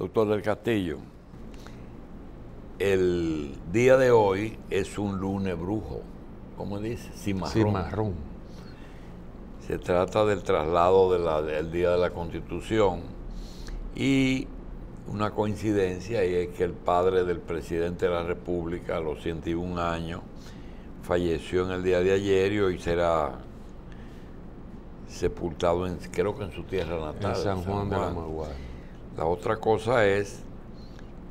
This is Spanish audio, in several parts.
Doctor del Castillo, el día de hoy es un lunes brujo, ¿cómo dice? Cimarrón. Se trata del traslado del Día de la Constitución y una coincidencia, y es que el padre del presidente de la República, a los 101 años, falleció en el día de ayer y hoy será sepultado, creo que en su tierra natal, en San Juan de la Maguana. La otra cosa es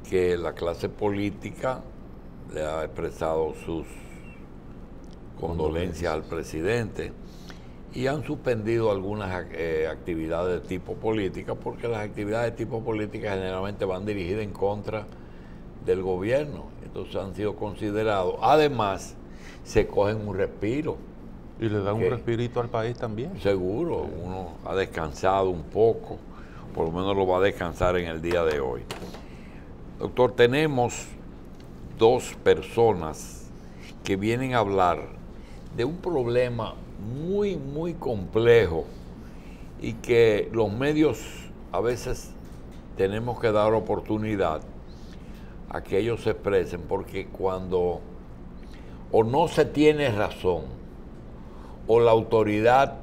que la clase política le ha expresado sus condolencias al presidente y han suspendido algunas actividades de tipo política, porque las actividades de tipo política generalmente van dirigidas en contra del gobierno, entonces han sido considerados. Además, se cogen un respiro. Y le dan un respirito al país también. Seguro, uno ha descansado un poco, por lo menos lo va a descansar en el día de hoy. Doctor, tenemos dos personas que vienen a hablar de un problema muy complejo y que los medios a veces tenemos que dar oportunidad a que ellos se expresen, porque cuando o no se tiene razón o la autoridad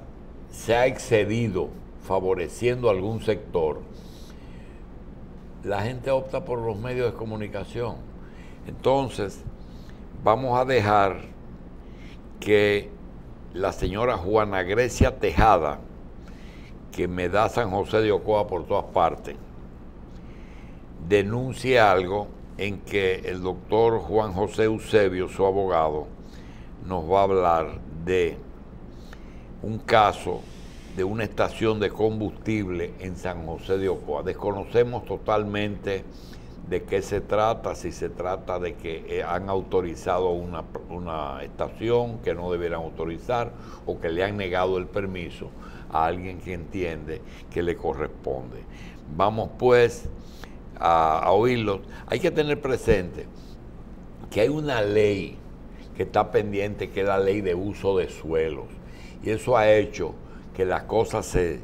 se ha excedido favoreciendo a algún sector, la gente opta por los medios de comunicación. Entonces, vamos a dejar que la señora Juana Grecia Tejada, que me da San José de Ocoa por todas partes, denuncie algo en que el doctor Juan José Eusebio, su abogado, nos va a hablar de un caso de una estación de combustible en San José de Ocoa. Desconocemos totalmente de qué se trata, si se trata de que han autorizado una estación que no debieran autorizar o que le han negado el permiso a alguien que entiende que le corresponde. Vamos pues a oírlos. Hay que tener presente que hay una ley que está pendiente, que es la ley de uso de suelos, y eso ha hecho que las cosas se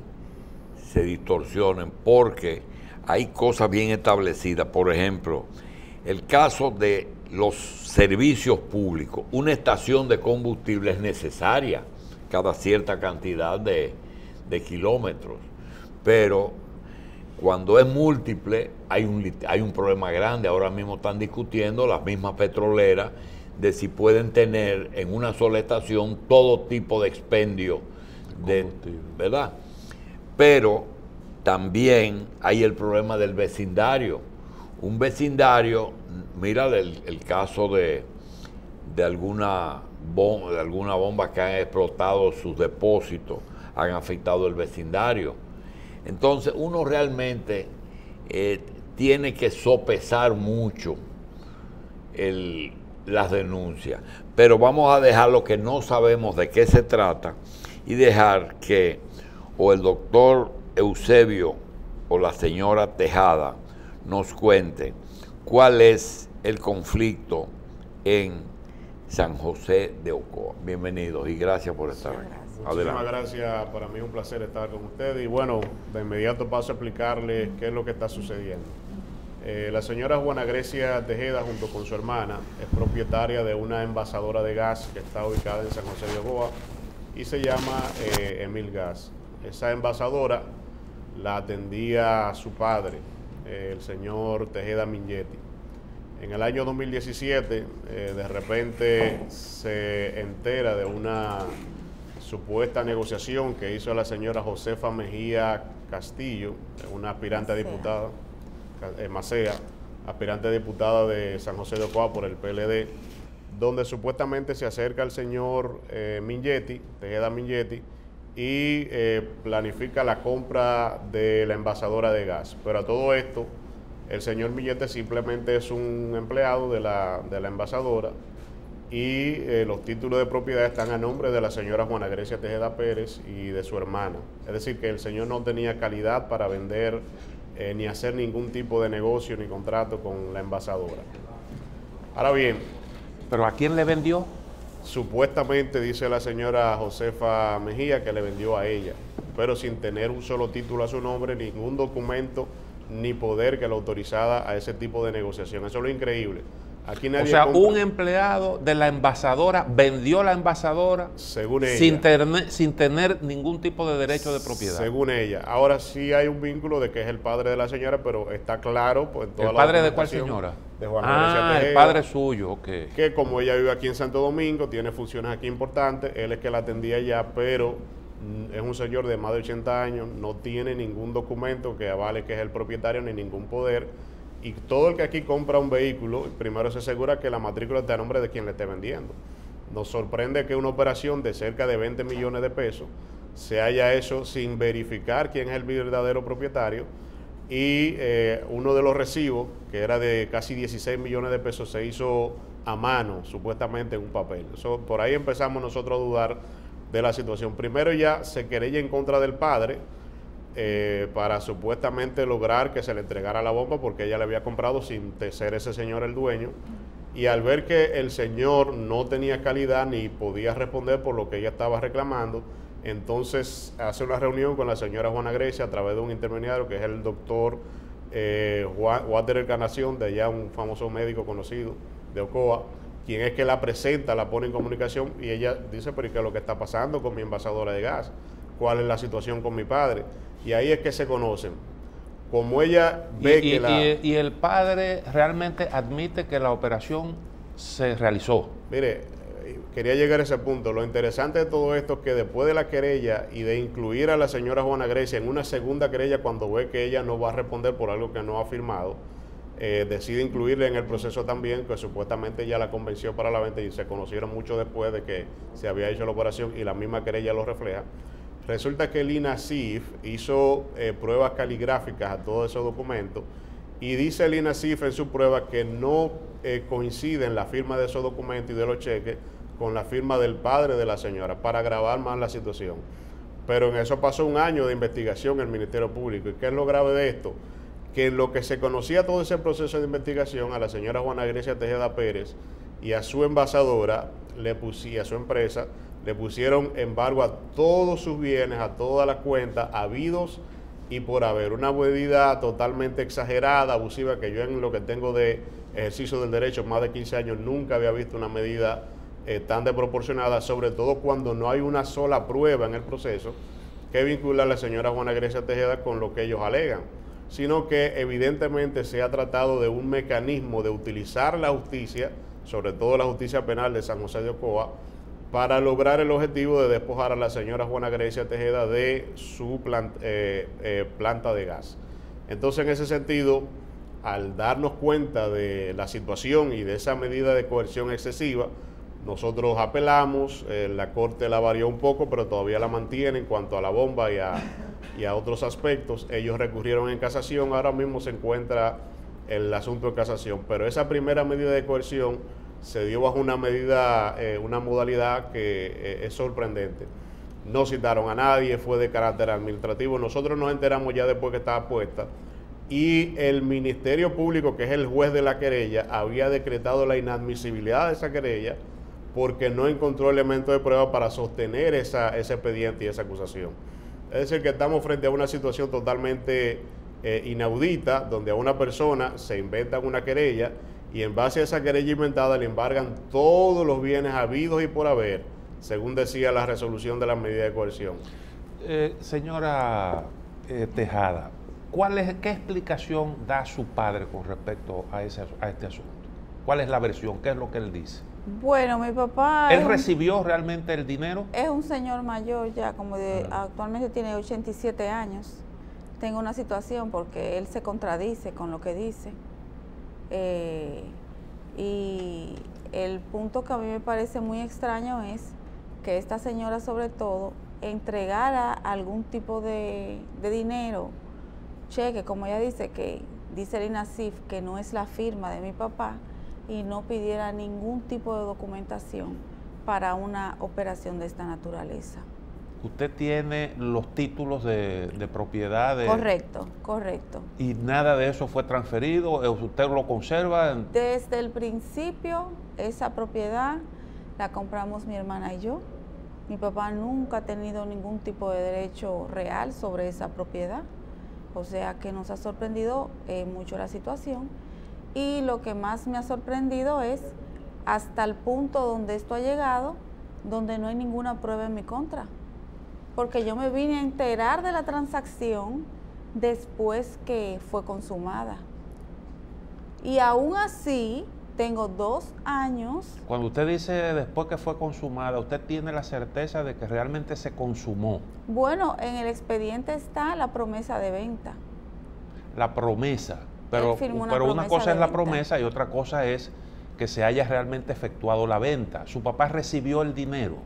distorsionen, porque hay cosas bien establecidas. Por ejemplo, el caso de los servicios públicos. Una estación de combustible es necesaria cada cierta cantidad de kilómetros, pero cuando es múltiple hay un problema grande. Ahora mismo están discutiendo las mismas petroleras de si pueden tener en una sola estación todo tipo de expendio ¿verdad? Pero también hay el problema del vecindario. Un vecindario, mira el caso de alguna bomba que han explotado sus depósitos, han afectado el vecindario. Entonces uno realmente tiene que sopesar mucho las denuncias, pero vamos a dejar lo que no sabemos de qué se trata y dejar que o el doctor Eusebio o la señora Tejada nos cuente cuál es el conflicto en San José de Ocoa. Bienvenidos y gracias por estar aquí. Muchísimas gracias, para mí es un placer estar con ustedes y bueno, de inmediato paso a explicarles qué es lo que está sucediendo. La señora Juana Grecia Tejeda, junto con su hermana, es propietaria de una envasadora de gas que está ubicada en San José de Ocoa y se llama Emil Gas. Esa envasadora la atendía su padre, el señor Tejeda Mingetti. En el año 2017, de repente se entera de una supuesta negociación que hizo la señora Josefa Mejía Castillo, una aspirante a diputada, Macea, aspirante a diputada de San José de Ocoa por el PLD, donde supuestamente se acerca el señor Mingetti, Tejeda Mingetti, y planifica la compra de la envasadora de gas. Pero a todo esto, el señor Mingetti simplemente es un empleado de la envasadora y los títulos de propiedad están a nombre de la señora Juana Grecia Tejeda Pérez y de su hermana. Es decir, que el señor no tenía calidad para vender ni hacer ningún tipo de negocio ni contrato con la envasadora. Ahora bien, ¿pero a quién le vendió? Supuestamente dice la señora Josefa Mejía que le vendió a ella, pero sin tener un solo título a su nombre, ningún documento, ni poder que la autorizara a ese tipo de negociación. Eso es lo increíble. Aquí nadie o sea, compra, un empleado de la envasadora vendió la envasadora según ella, sin tener ningún tipo de derecho de propiedad. Según ella. Ahora sí hay un vínculo de que es el padre de la señora, pero está claro pues, en toda ¿El la padre de cuál documentación señora? De Juana Grecia Tejeda, el padre suyo, ok. que como ella vive aquí en Santo Domingo, tiene funciones aquí importantes, él es que la atendía ya, pero es un señor de más de 80 años, no tiene ningún documento que avale que es el propietario ni ningún poder. Y todo el que aquí compra un vehículo, primero se asegura que la matrícula esté a nombre de quien le esté vendiendo. Nos sorprende que una operación de cerca de 20 millones de pesos se haya hecho sin verificar quién es el verdadero propietario. Y uno de los recibos, que era de casi 16 millones de pesos, se hizo a mano, supuestamente en un papel. Eso, por ahí empezamos nosotros a dudar de la situación. Primero ya se querella en contra del padre, para supuestamente lograr que se le entregara la bomba porque ella le había comprado sin ser ese señor el dueño, y al ver que el señor no tenía calidad ni podía responder por lo que ella estaba reclamando, entonces hace una reunión con la señora Juana Grecia a través de un intermediario que es el doctor Walter Encarnación, de allá un famoso médico conocido de Ocoa, quien es que la presenta, la pone en comunicación, y ella dice, pero ¿qué es lo que está pasando con mi envasadora de gas? ¿Cuál es la situación con mi padre? Y ahí es que se conocen. Como ella ve y el padre realmente admite que la operación se realizó. Mire, quería llegar a ese punto. Lo interesante de todo esto es que después de la querella y de incluir a la señora Juana Grecia en una segunda querella, cuando ve que ella no va a responder por algo que no ha firmado, decide incluirle en el proceso también, que supuestamente ya la convenció para la venta, y se conocieron mucho después de que se había hecho la operación, y la misma querella lo refleja. Resulta que el INASIF hizo pruebas caligráficas a todos esos documentos, y dice el INASIF en su prueba que no coinciden la firma de esos documentos y de los cheques con la firma del padre de la señora, para agravar más la situación. Pero en eso pasó un año de investigación en el Ministerio Público. ¿Y qué es lo grave de esto? Que en lo que se conocía todo ese proceso de investigación, a la señora Juana Grecia Tejeda Pérez y a su envasadora, y a su empresa, le pusieron embargo a todos sus bienes, a todas las cuentas, habidos y por haber. Una medida totalmente exagerada, abusiva, que yo en lo que tengo de ejercicio del derecho, más de 15 años, nunca había visto una medida tan desproporcionada, sobre todo cuando no hay una sola prueba en el proceso que vincula a la señora Juana Grecia Tejeda con lo que ellos alegan, sino que evidentemente se ha tratado de un mecanismo de utilizar la justicia, sobre todo la justicia penal de San José de Ocoa, para lograr el objetivo de despojar a la señora Juana Grecia Tejeda de su planta de gas. Entonces, en ese sentido, al darnos cuenta de la situación y de esa medida de coerción excesiva, nosotros apelamos, la Corte la varió un poco, pero todavía la mantiene en cuanto a la bomba y a otros aspectos. Ellos recurrieron en casación, ahora mismo se encuentra el asunto en casación, pero esa primera medida de coerción se dio bajo una medida, una modalidad que es sorprendente. No citaron a nadie, fue de carácter administrativo. Nosotros nos enteramos ya después que estaba puesta, y el Ministerio Público, que es el juez de la querella, había decretado la inadmisibilidad de esa querella porque no encontró elementos de prueba para sostener ese expediente y esa acusación. Es decir, que estamos frente a una situación totalmente inaudita, donde a una persona se inventa una querella, y en base a esa querella inventada le embargan todos los bienes habidos y por haber, según decía la resolución de la medida de coerción. Señora Tejada, ¿qué explicación da su padre con respecto a este asunto? ¿Cuál es la versión? ¿Qué es lo que él dice? Bueno, mi papá... ¿Él recibió realmente el dinero? Es un señor mayor ya, actualmente tiene 87 años. Tengo una situación porque él se contradice con lo que dice. Y el punto que a mí me parece muy extraño es que esta señora, sobre todo, entregara algún tipo de dinero, cheque, como ella dice, que dice el INASIF que no es la firma de mi papá, y no pidiera ningún tipo de documentación para una operación de esta naturaleza. ¿Usted tiene los títulos de propiedad? Correcto, correcto. ¿Y nada de eso fue transferido? ¿Usted lo conserva? Desde el principio, esa propiedad la compramos mi hermana y yo. Mi papá nunca ha tenido ningún tipo de derecho real sobre esa propiedad. O sea que nos ha sorprendido mucho la situación. Y lo que más me ha sorprendido es hasta el punto donde esto ha llegado, donde no hay ninguna prueba en mi contra. Porque yo me vine a enterar de la transacción después que fue consumada. Y aún así, tengo 2 años. Cuando usted dice después que fue consumada, ¿usted tiene la certeza de que realmente se consumó? Bueno, en el expediente está la promesa de venta. La promesa, pero una promesa cosa de es la venta. promesa y otra cosa es que se haya realmente efectuado la venta. ¿Su papá recibió el dinero?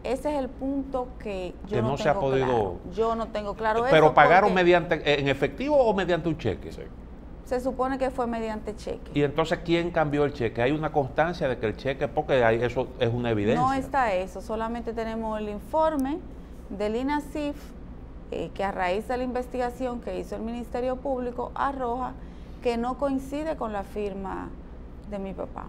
Ese es el punto que yo Que no se ha podido... claro. Yo no tengo claro eso. ¿Pero pagaron porque mediante en efectivo o mediante un cheque? Sí. se supone que fue mediante cheque. Y entonces, ¿quién cambió el cheque? ¿Hay una constancia de que el cheque, porque eso es una evidencia? No está eso, solamente tenemos el informe del INASIF, que a raíz de la investigación que hizo el Ministerio Público arroja que no coincide con la firma de mi papá.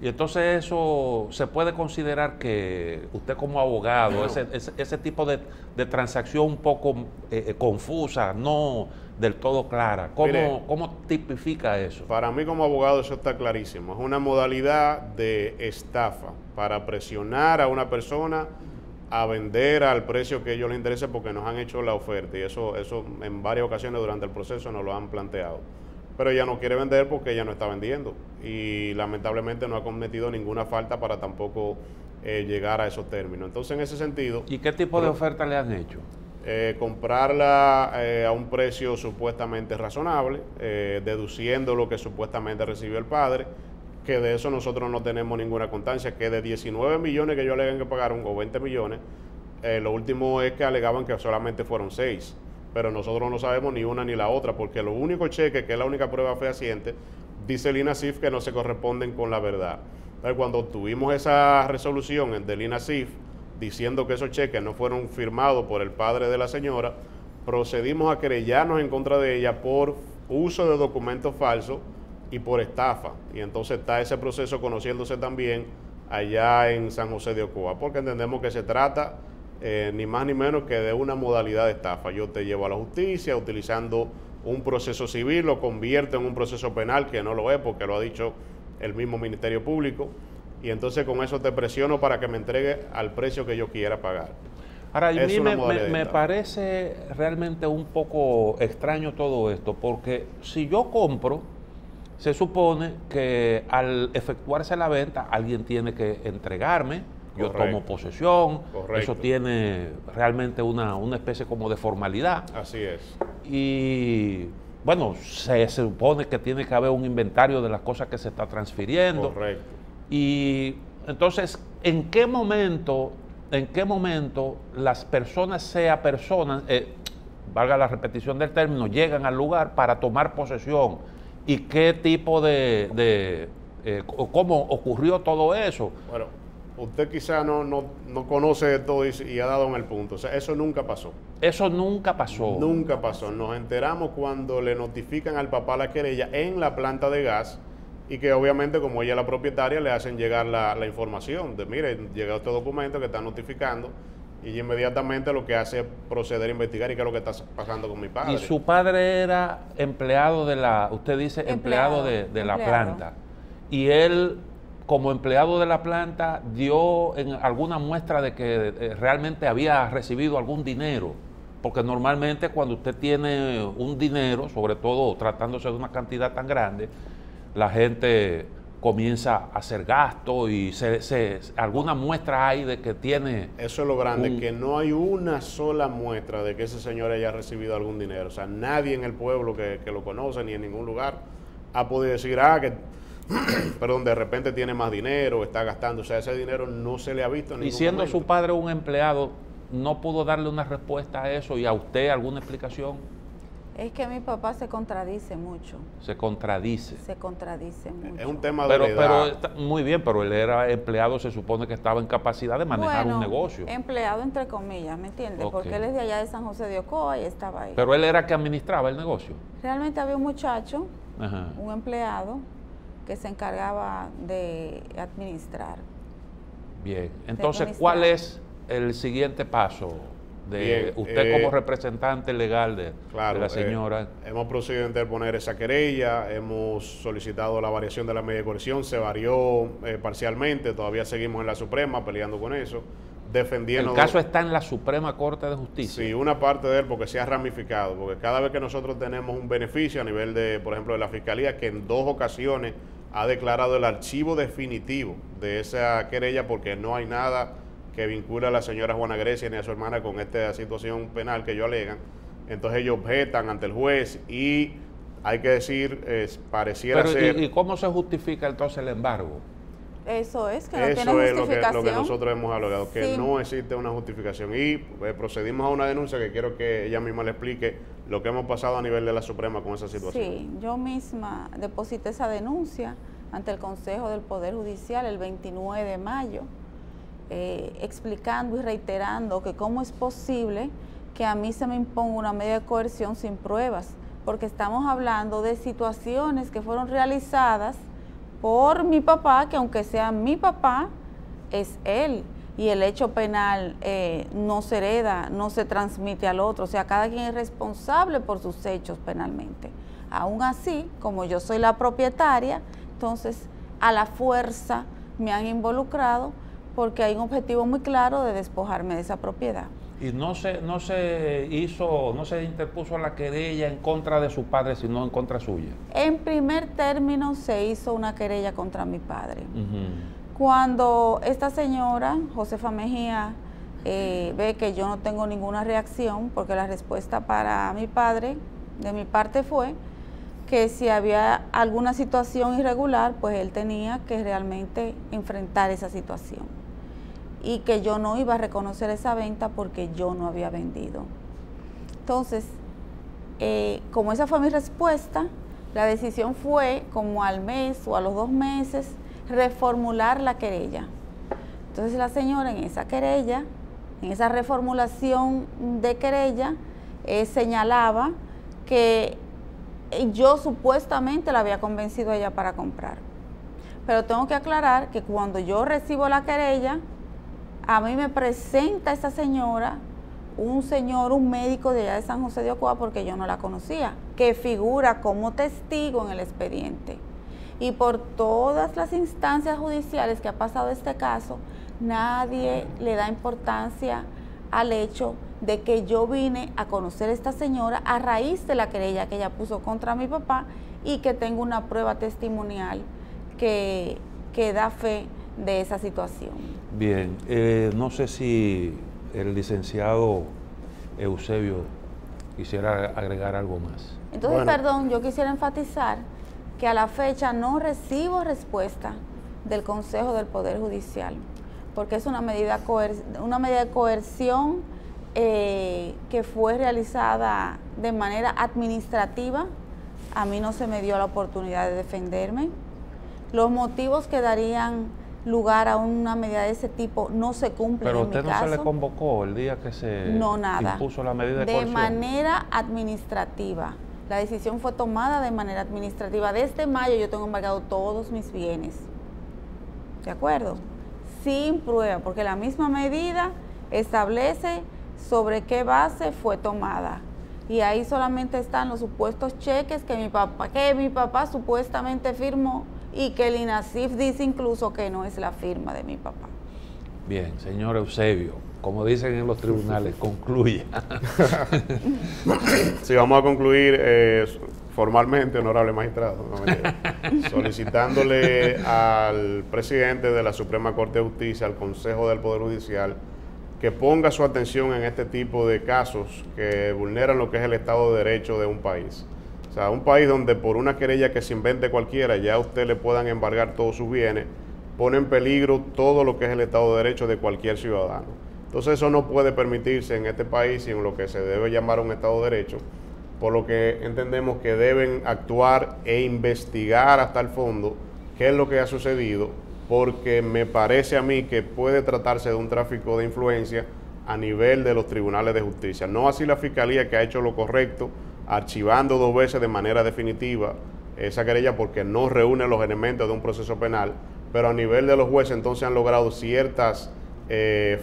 Y entonces eso se puede considerar que usted como abogado, ese tipo de transacción un poco confusa, no del todo clara, ¿cómo tipifica eso? Para mí como abogado eso está clarísimo. Es una modalidad de estafa para presionar a una persona a vender al precio que a ellos les interese porque nos han hecho la oferta y eso en varias ocasiones durante el proceso nos lo han planteado. Pero ella no quiere vender porque ella no está vendiendo y lamentablemente no ha cometido ninguna falta para tampoco llegar a esos términos. Entonces, en ese sentido... ¿Y qué tipo de oferta le han hecho? Comprarla a un precio supuestamente razonable, deduciendo lo que supuestamente recibió el padre, que de eso nosotros no tenemos ninguna constancia, que de 19 millones que ellos alegan que pagaron, o 20 millones, lo último es que alegaban que solamente fueron 6. Pero nosotros no sabemos ni una ni la otra, porque los únicos cheques, que es la única prueba fehaciente, dice el INASIF que no se corresponden con la verdad. Entonces, cuando tuvimos esa resolución del INASIF diciendo que esos cheques no fueron firmados por el padre de la señora, procedimos a querellarnos en contra de ella por uso de documentos falsos y por estafa. Y entonces está ese proceso conociéndose también allá en San José de Ocoa, porque entendemos que se trata... ni más ni menos que de una modalidad de estafa. Yo te llevo a la justicia utilizando un proceso civil, lo convierto en un proceso penal, que no lo es porque lo ha dicho el mismo Ministerio Público, y entonces con eso te presiono para que me entregue al precio que yo quiera pagar. Ahora, a mí me parece realmente un poco extraño todo esto, porque si yo compro, se supone que al efectuarse la venta, alguien tiene que entregarme. Yo tomo posesión, eso tiene realmente una especie como de formalidad. Así es. Y bueno, se supone que tiene que haber un inventario de las cosas que se está transfiriendo. Correcto. Y entonces, ¿en qué momento las personas, valga la repetición del término, llegan al lugar para tomar posesión? ¿Y qué tipo cómo ocurrió todo eso? Bueno, usted quizá no conoce todo y ha dado en el punto. O sea, eso nunca pasó. Eso nunca pasó. Nunca pasó. Nos enteramos cuando le notifican al papá la querella en la planta de gas y que obviamente como ella es la propietaria le hacen llegar la información de, mire, llega este documento que está notificando y inmediatamente lo que hace es proceder a investigar y qué es lo que está pasando con mi padre. Y su padre era empleado usted dice empleado de la planta. Y él, como empleado de la planta, dio en alguna muestra de que realmente había recibido algún dinero, porque normalmente cuando usted tiene un dinero, sobre todo tratándose de una cantidad tan grande, la gente comienza a hacer gasto y alguna muestra hay de que tiene... Eso es lo grande, que no hay una sola muestra de que ese señor haya recibido algún dinero. O sea, nadie en el pueblo que lo conoce ni en ningún lugar ha podido decir, que... perdón, de repente tiene más dinero, está gastando, o sea, ese dinero no se le ha visto en ningún momento. Y siendo momento. su padre un empleado, ¿no pudo darle una respuesta a eso y a usted alguna explicación? Es que mi papá se contradice mucho. Se contradice. Se contradice mucho. Es un tema de pero muy bien, pero él era empleado, se supone que estaba en capacidad de manejar un negocio. Empleado entre comillas, ¿me entiendes? Porque él es de allá de San José de Ocoa y estaba ahí. Pero él era que administraba el negocio. Realmente había un muchacho, un empleado, que se encargaba de administrar. Bien, entonces, ¿cuál es el siguiente paso? de usted como representante legal de la señora. Hemos procedido a interponer esa querella, hemos solicitado la variación de la medida de coerción, se varió parcialmente, todavía seguimos en la Suprema peleando con eso, defendiendo... El caso está en la Suprema Corte de Justicia. Sí, una parte de él porque se ha ramificado, porque cada vez que nosotros tenemos un beneficio a nivel de, por ejemplo, de la Fiscalía, que en 2 ocasiones ha declarado el archivo definitivo de esa querella porque no hay nada que vincula a la señora Juana Grecia ni a su hermana con esta situación penal que ellos alegan. Entonces ellos objetan ante el juez y hay que decir, pareciera ser... ¿Y cómo se justifica entonces el embargo? Eso es, que no tiene justificación. Eso es lo que nosotros hemos alegado, que sí, no existe una justificación. Y procedimos a una denuncia que quiero que ella misma le explique lo que hemos pasado a nivel de la Suprema con esa situación. Sí, yo misma deposité esa denuncia ante el Consejo del Poder Judicial el 29 de mayo, explicando y reiterando que cómo es posible que a mí se me imponga una medida de coerción sin pruebas, porque estamos hablando de situaciones que fueron realizadas por mi papá, que aunque sea mi papá, es él, y el hecho penal no se hereda, no se transmite al otro, o sea, cada quien es responsable por sus hechos penalmente. Aún así, como yo soy la propietaria, entonces a la fuerza me han involucrado porque hay un objetivo muy claro de despojarme de esa propiedad. Y no se interpuso la querella en contra de su padre, sino en contra suya. En primer término se hizo una querella contra mi padre. Cuando esta señora, Josefa Mejía, ve que yo no tengo ninguna reacción, porque la respuesta para mi padre, de mi parte, fue que si había alguna situación irregular, pues él tenía que realmente enfrentar esa situación. Y que yo no iba a reconocer esa venta porque yo no había vendido. Entonces, como esa fue mi respuesta, la decisión fue, como al mes o a los 2 meses, reformular la querella. Entonces la señora en esa querella, en esa reformulación de querella, señalaba que yo supuestamente la había convencido a ella para comprar. Pero tengo que aclarar que cuando yo recibo la querella, a mí me presenta esa señora, un médico de allá de San José de Ocoa, porque yo no la conocía, que figura como testigo en el expediente. Y por todas las instancias judiciales que ha pasado este caso, nadie le da importancia al hecho de que yo vine a conocer a esta señora a raíz de la querella que ella puso contra mi papá y que tengo una prueba testimonial que da fe de esa situación. Bien, no sé si el licenciado Eusebio quisiera agregar algo más. Entonces, perdón, yo quisiera enfatizar que a la fecha no recibo respuesta del Consejo del Poder Judicial, porque es una medida de coerción que fue realizada de manera administrativa. A mí no se me dio la oportunidad de defenderme. Los motivos que darían lugar a una medida de ese tipo no se cumplen. Pero en mi caso. ¿usted no se le convocó el día que se impuso la medida de coerción? De manera administrativa. La decisión fue tomada de manera administrativa. Desde mayo yo tengo embargado todos mis bienes. ¿De acuerdo? Sin prueba, porque la misma medida establece sobre qué base fue tomada. Y ahí solamente están los supuestos cheques que mi papá supuestamente firmó, y que el INASIF dice incluso que no es la firma de mi papá. Bien, señor Eusebio, como dicen en los tribunales, concluya. Sí, vamos a concluir formalmente, honorable magistrado, solicitándole al presidente de la Suprema Corte de Justicia, al Consejo del Poder Judicial, que ponga su atención en este tipo de casos que vulneran lo que es el Estado de Derecho de un país. O sea, un país donde por una querella que se invente cualquiera, ya a usted le puedan embargar todos sus bienes, pone en peligro todo lo que es el Estado de Derecho de cualquier ciudadano. Entonces eso no puede permitirse en este país y en lo que se debe llamar un Estado de Derecho, por lo que entendemos que deben actuar e investigar hasta el fondo qué es lo que ha sucedido, porque me parece a mí que puede tratarse de un tráfico de influencia a nivel de los tribunales de justicia. No así la Fiscalía, que ha hecho lo correcto, archivando 2 veces de manera definitiva esa querella porque no reúne los elementos de un proceso penal, pero a nivel de los jueces entonces han logrado ciertas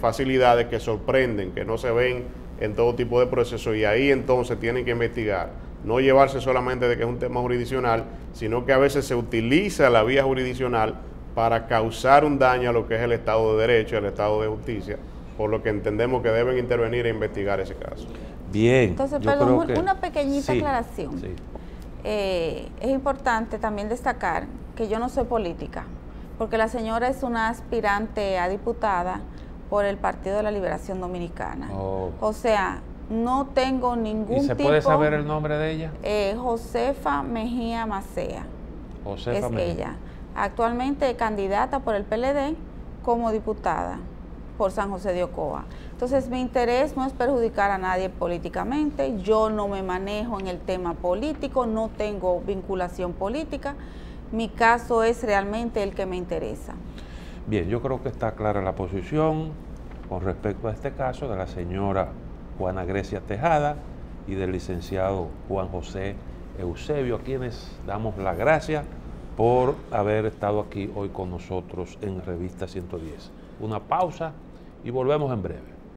facilidades que sorprenden, que no se ven en todo tipo de procesos, y ahí entonces tienen que investigar, no llevarse solamente de que es un tema jurisdiccional, sino que a veces se utiliza la vía jurisdiccional para causar un daño a lo que es el Estado de Derecho, el Estado de Justicia, por lo que entendemos que deben intervenir e investigar ese caso. Bien. Entonces, yo perdón, creo que una pequeñita sí, aclaración. sí. Es importante también destacar que yo no soy política, porque la señora es una aspirante a diputada por el Partido de la Liberación Dominicana. Oh. O sea, no tengo ningún tipo... ¿Y se puede saber el nombre de ella? Josefa Mejía Macea. Josefa es Mejía. ella. Actualmente candidata por el PLD como diputada por San José de Ocoa. Entonces, mi interés no es perjudicar a nadie políticamente, yo no me manejo en el tema político, no tengo vinculación política, mi caso es realmente el que me interesa. Bien, yo creo que está clara la posición con respecto a este caso de la señora Juana Grecia Tejada y del licenciado Juan José Eusebio, a quienes damos las gracias por haber estado aquí hoy con nosotros en Revista 110. Una pausa y volvemos en breve.